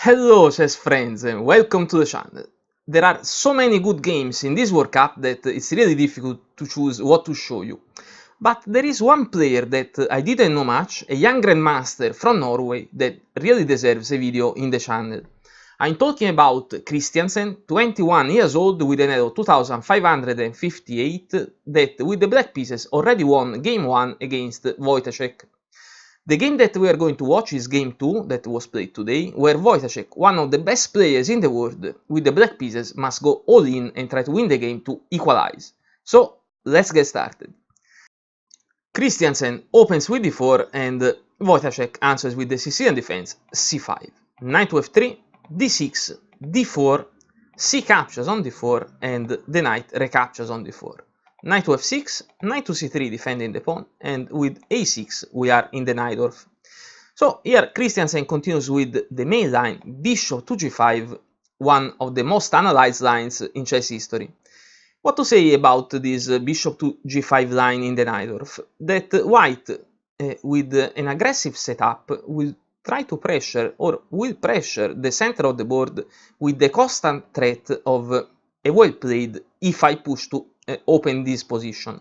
Hello chess friends and welcome to the channel. There are so many good games in this World Cup that it's really difficult to choose what to show you. But there is one player that I didn't know much, a young grandmaster from Norway that really deserves a video in the channel. I'm talking about Christiansen, 21 years old with an elo 2558 that with the black pieces already won game 1 against Wojtaszek. The game that we are going to watch is game 2 that was played today, where Wojtaszek, one of the best players in the world with the black pieces, must go all in and try to win the game to equalize. So, let's get started. Christiansen opens with d4 and Wojtaszek answers with the Sicilian Defense c5. Knight to f3, d6, d4, c captures on d4 and the knight recaptures on d4. Knight to f6, knight to c3 defending the pawn, and with a6 we are in the Najdorf. So here Christiansen continues with the main line bishop to g5, one of the most analyzed lines in chess history. What to say about this bishop to g5 line in the Najdorf? That white, with an aggressive setup, will try to pressure or will pressure the center of the board with the constant threat of a well-played e5 push to open this position.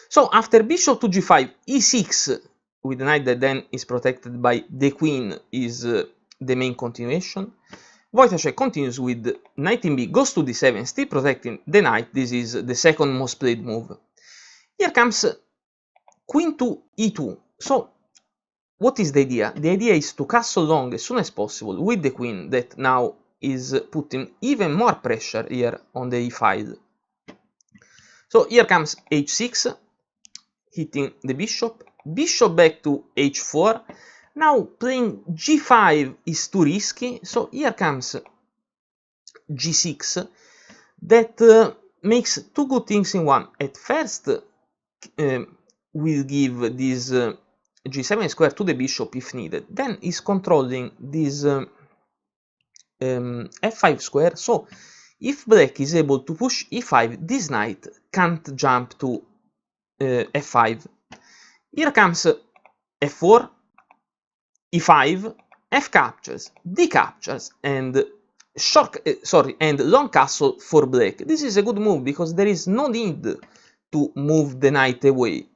So after bishop to g5, e6 with the knight that then is protected by the queen is the main continuation. Wojtaszek continues with knight in b goes to d7, still protecting the knight. This is the second most played move. Here comes queen to e2. So what is the idea? The idea is to castle long as soon as possible with the queen that now is putting even more pressure here on the e5. So here comes h6, hitting the bishop, bishop back to h4. Now playing g5 is too risky, so here comes g6 that makes two good things in one. At first, will give this g7 square to the bishop if needed. Then is controlling this f5 square, so if black is able to push e5, this knight can't jump to f5. Here comes f4, e5, f captures, d captures, and long castle for black. This is a good move because there is no need to move the knight away.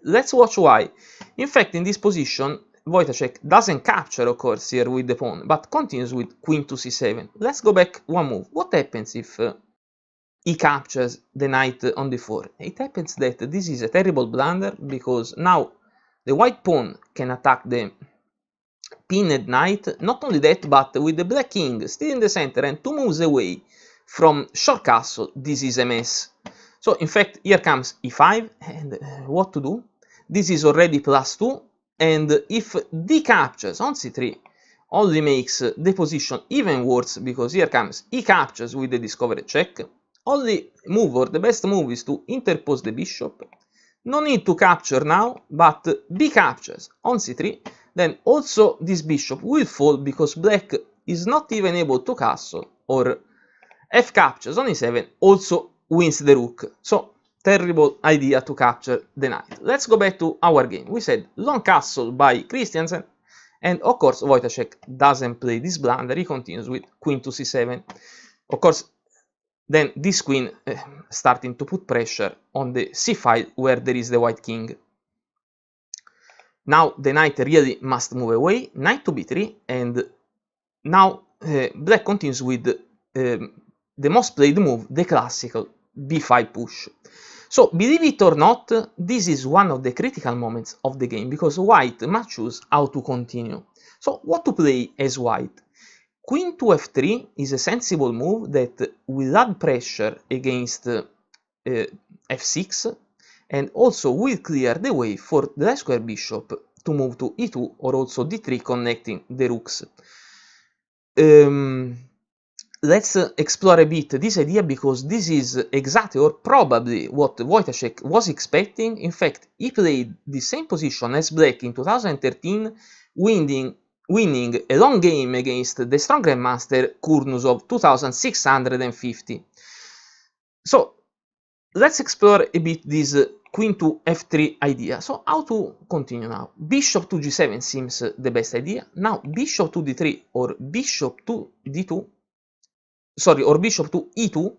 Let's watch why. In fact, in this position, Wojtaszek doesn't capture, of course, here with the pawn, but continues with queen to c7. Let's go back one move. What happens if he captures the knight on d4? It happens that this is a terrible blunder because now the white pawn can attack the pinned knight. Not only that, but with the black king still in the center and 2 moves away from short castle, this is a mess. So in fact, here comes e5, and what to do? This is already +2. And if d captures on c3, only makes the position even worse because here comes e captures with the discovered check. Only move, or the best move, is to interpose the bishop. No need to capture now, but b captures on c3. Then also this bishop will fall because black is not even able to castle, or f captures on e7 also wins the rook. So terrible idea to capture the knight. Let's go back to our game. We said long castle by Christiansen, and of course Wojtaszek doesn't play this blunder. He continues with queen to c7. Of course, then this queen starting to put pressure on the c5 where there is the white king. Now the knight really must move away. Knight to b3, and now black continues with the most played move, the classical b5 push. So, believe it or not, this is one of the critical moments of the game because white must choose how to continue. So, what to play as white? Queen to f3 is a sensible move that will add pressure against f6 and also will clear the way for the left square bishop to move to e2 or also d3 connecting the rooks. Let's explore a bit this idea because this is exactly or probably what Wojtaszek was expecting. In fact, he played the same position as black in 2013, winning a long game against the strong grandmaster Kurnus of 2650. So let's explore a bit this queen to f3 idea. So how to continue now? Bishop to g7 seems the best idea. Now bishop to d3 or bishop to d2, sorry, or bishop to e2,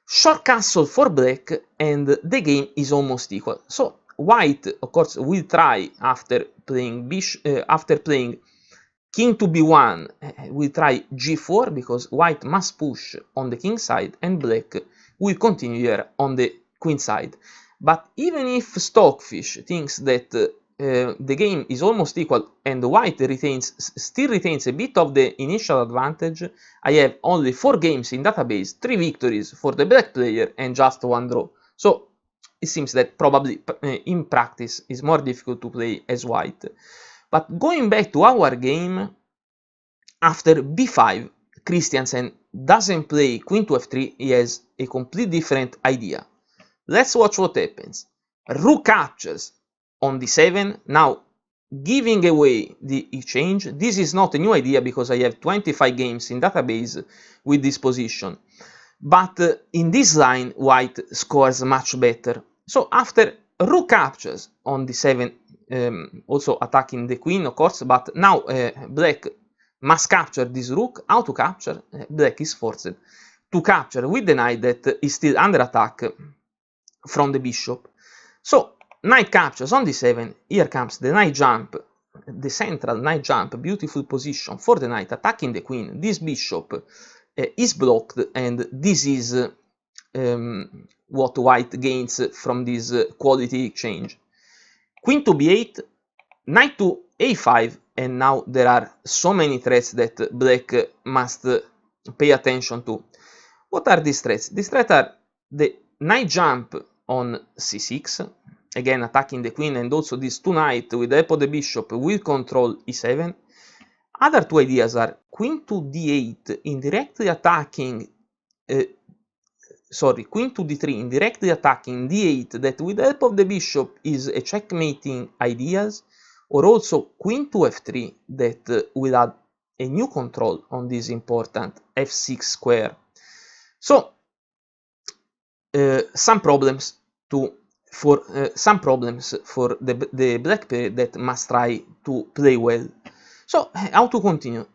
short castle for black, and the game is almost equal. So white, of course, will try after playing king to b1, will try g4 because white must push on the king side, and black will continue here on the queen side. But even if Stockfish thinks that the game is almost equal and white still retains a bit of the initial advantage, I have only 4 games in database, 3 victories for the black player and just 1 draw. So it seems that probably in practice is more difficult to play as white. But going back to our game, after b5, Christiansen doesn't play queen to f3, he has a completely different idea. Let's watch what happens. Rook captures on d7, now giving away the exchange. This is not a new idea because I have 25 games in database with this position. But in this line, white scores much better. So after rook captures on d7, also attacking the queen, of course, but now black must capture this rook. How to capture? Black is forced to capture with the knight that is still under attack from the bishop. So knight captures on d7, here comes the knight jump, the central knight jump, beautiful position for the knight attacking the queen. This bishop is blocked, and this is what white gains from this quality exchange. Queen to b8, knight to a5, and now there are so many threats that black must pay attention to. What are these threats? These threats are the knight jump on c6, again attacking the queen, and also this 2 knight with the help of the bishop will control e7. Other 2 ideas are queen to d8, indirectly attacking, queen to d3, indirectly attacking d8, that with the help of the bishop is a checkmating ideas, or also queen to f3, that will add a new control on this important f6 square. So some problems for the black player that must try to play well. So how to continue?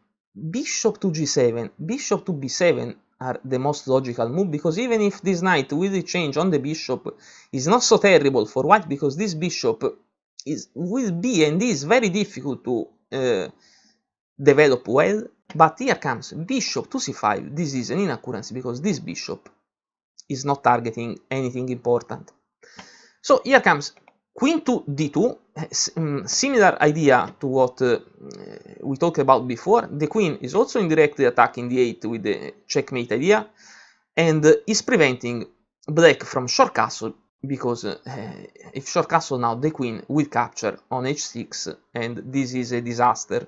Bishop to g7, bishop to b7 are the most logical move, because even if this knight will change on the bishop, is not so terrible for white, because this bishop will be and is very difficult to develop well. But here comes bishop to c5. This is an inaccuracy because this bishop is not targeting anything important. So here comes queen to d2, similar idea to what we talked about before. The queen is also indirectly attacking d8 with the checkmate idea, and is preventing black from short castle, because if short castle now, the queen will capture on h6, and this is a disaster.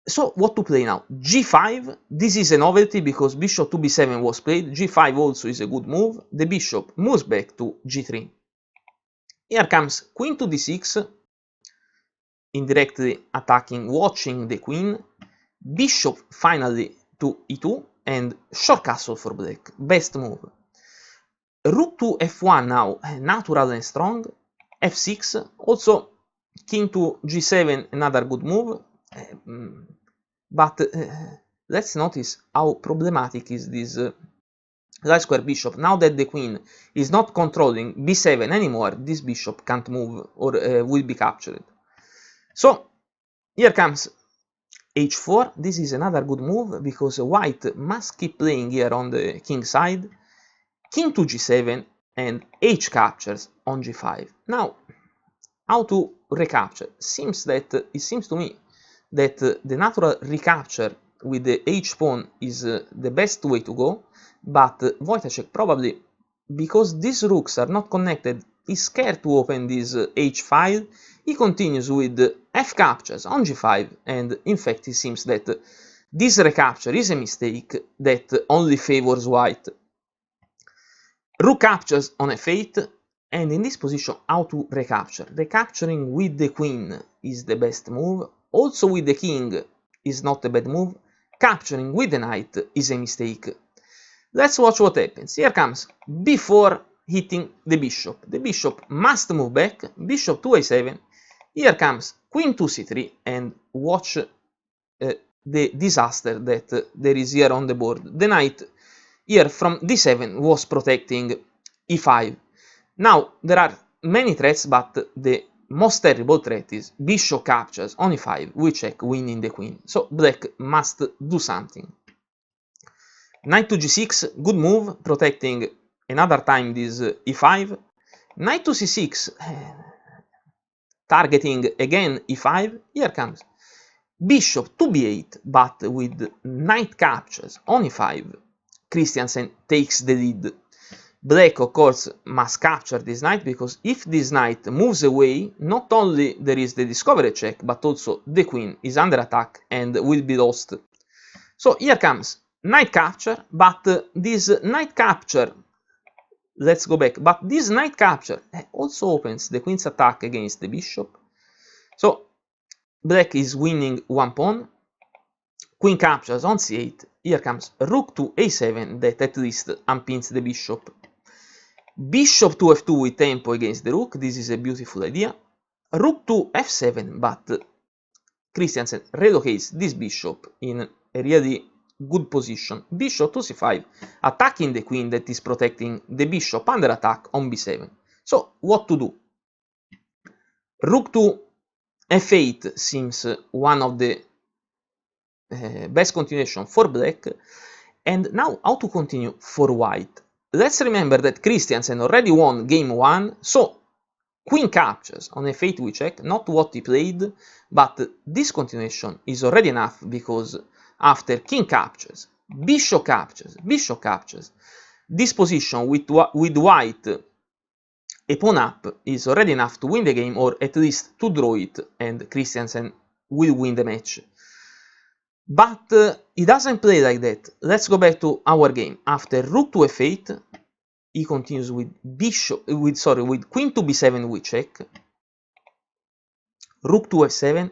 So what to play now? g5, this is a novelty because bishop to b7 was played. g5 also is a good move. The bishop moves back to g3. Here comes queen to d6, indirectly attacking, watching the queen. Bishop finally to e2, and short castle for black. Best move. Rook to f1 now, natural and strong. f6, also king to g7, another good move. But let's notice how problematic is this light square bishop. Now that the queen is not controlling b7 anymore, this bishop can't move or will be captured. So here comes h4. This is another good move because white must keep playing here on the king side. King to g7 and h captures on g5. Now, how to recapture? It seems to me that the natural recapture with the h pawn is the best way to go, but Wojtaszek probably, because these rooks are not connected, is scared to open this h file. He continues with f captures on g5, and in fact it seems that this recapture is a mistake that only favors white. Rook captures on f8, and in this position, how to recapture? Recapturing with the queen is the best move. Also with the king is not a bad move. Capturing with the knight is a mistake. Let's watch what happens. Here comes b4 hitting the bishop. The bishop must move back, bishop to a7. Here comes queen to c3, and watch the disaster that there is here on the board. The knight here from d7 was protecting e5. Now there are many threats, but the most terrible threat is bishop captures on e5, we check, winning the queen. So black must do something. Knight to g6, good move, protecting another time this e5. Knight to c6, targeting again e5. Here comes bishop to b8, but with knight captures on e5. Christiansen takes the lead. Black, of course, must capture this knight, because if this knight moves away, not only there is the discovery check, but also the queen is under attack and will be lost. So here comes knight capture, but this knight capture, let's go back, but this knight capture also opens the queen's attack against the bishop. So black is winning one pawn. Queen captures on c8. Here comes rook to a7, that at least unpins the bishop. Bishop to f2 with tempo against the rook. This is a beautiful idea. Rook to f7, but Christiansen relocates this bishop in a really good position. Bishop to c5, attacking the queen that is protecting the bishop under attack on b7. So what to do? Rook to f8 seems one of the best continuation for black. And now how to continue for white? Let's remember that Christiansen already won game 1, so queen captures on f8 we check, not what he played, but this continuation is already enough, because after king captures, bishop captures, this position with white a pawn up is already enough to win the game, or at least to draw it, and Christiansen will win the match. But he doesn't play like that. Let's go back to our game. After rook to f8, he continues with with queen to b7 we check. Rook to f7.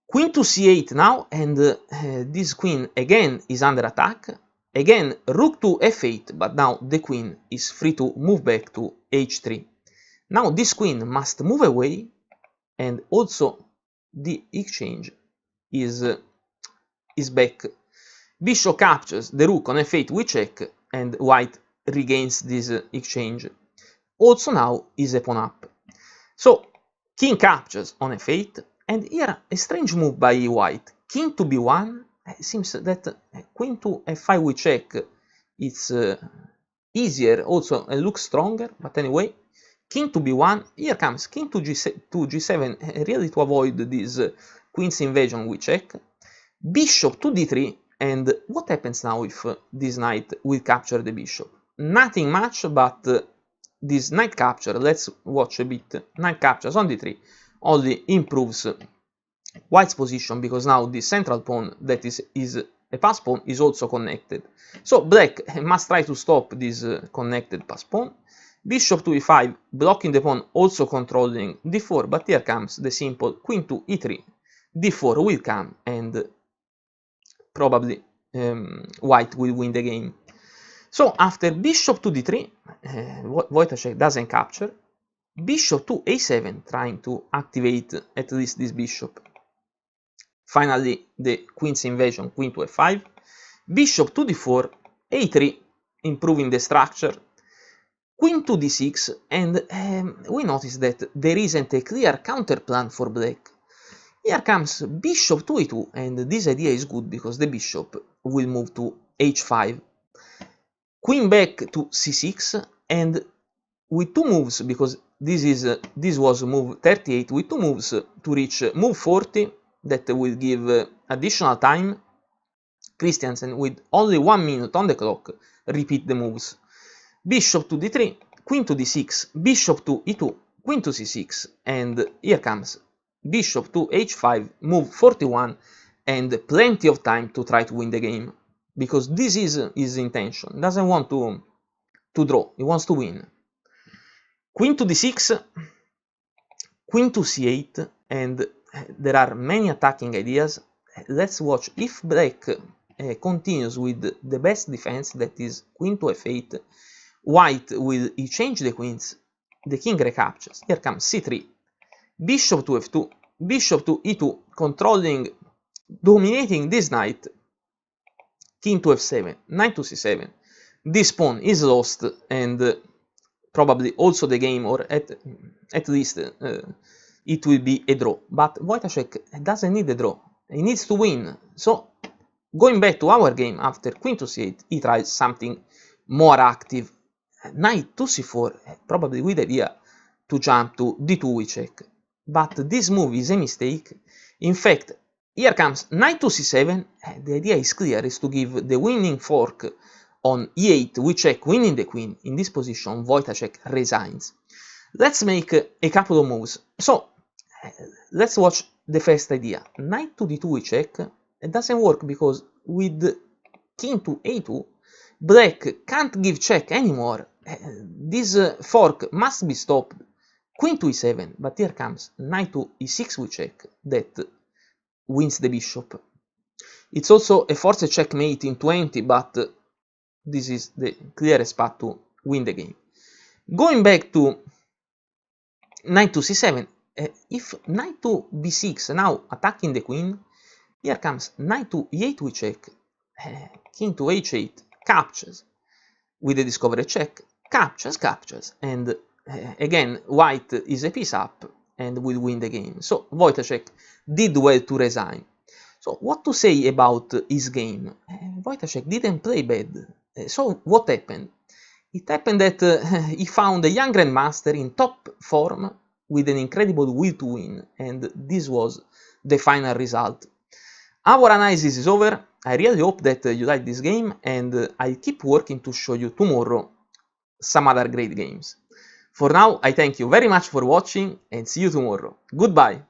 Queen to c8 now, and this queen again is under attack. Again rook to f8, but now the queen is free to move back to h3. Now this queen must move away, and also the exchange is back. Bishop captures the rook on f8 we check, and white regains this exchange. Also now is a pawn up. So king captures on f8, and here a strange move by white. King to b1. It seems that queen to f5 we check, it's easier, also looks stronger, but anyway, king to b1. Here comes king to g7, really to avoid this queen's invasion we check. Bishop to d3, and what happens now if this knight will capture the bishop? Nothing much, but this knight capture, let's watch a bit. Knight captures on d3 only improves white's position, because now the central pawn that is a pass pawn is also connected. So black must try to stop this connected pass pawn. Bishop to e5, blocking the pawn, also controlling d4, but here comes the simple queen to e3. d4 will come, and probably white will win the game. So after bishop to d3, Wojtaszek doesn't capture. Bishop to a7, trying to activate at least this bishop. Finally, the queen's invasion, queen to f5. Bishop to d4, a3, improving the structure. Queen to d6, and we notice that there isn't a clear counter plan for black. Here comes bishop to e2, and this idea is good because the bishop will move to h5. Queen back to c6, and with two moves, because this was move 38, with two moves to reach move 40, that will give additional time. Christiansen, with only 1 minute on the clock, repeat the moves. Bishop to d3, queen to d6, bishop to e2, queen to c6, and here comes bishop to h5, move 41, and plenty of time to try to win the game, because this is his intention. He doesn't want to draw, he wants to win. Queen to d6, queen to c8, and there are many attacking ideas. Let's watch if black continues with the best defense, that is queen to f8. white will exchange the queens, the king recaptures. Here comes c3, bishop to f2, bishop to e2, controlling, dominating this knight, king to f7, knight to c7. This pawn is lost, and probably also the game, or at least it will be a draw. But Wojtaszek doesn't need a draw. He needs to win. So, going back to our game, after queen to c8, he tries something more active. Knight to c4, probably with the idea to jump to d2 we check. But this move is a mistake. In fact, here comes knight to c7. The idea is clear, is to give the winning fork on e8 we check, winning the queen. In this position, Wojtaszek resigns. Let's make a couple of moves. So, let's watch the first idea. Knight to d2 we check. It doesn't work because with king to a2, black can't give check anymore. This fork must be stopped. Queen to e7, but here comes knight to e6 we check, that wins the bishop. It's also a forced checkmate in 20, but this is the clearest path to win the game. Going back to knight to c7, if knight to b6, now attacking the queen, here comes knight to e8 we check, king to h8, captures, with the discovery check, captures, and again, white is a piece up and will win the game. So Wojtaszek did well to resign. So what to say about his game? Wojtaszek didn't play bad. So what happened? It happened that he found a young grandmaster in top form with an incredible will to win, and this was the final result. Our analysis is over. I really hope that you like this game, and I'll keep working to show you tomorrow some other great games. For now, I thank you very much for watching and see you tomorrow. Goodbye!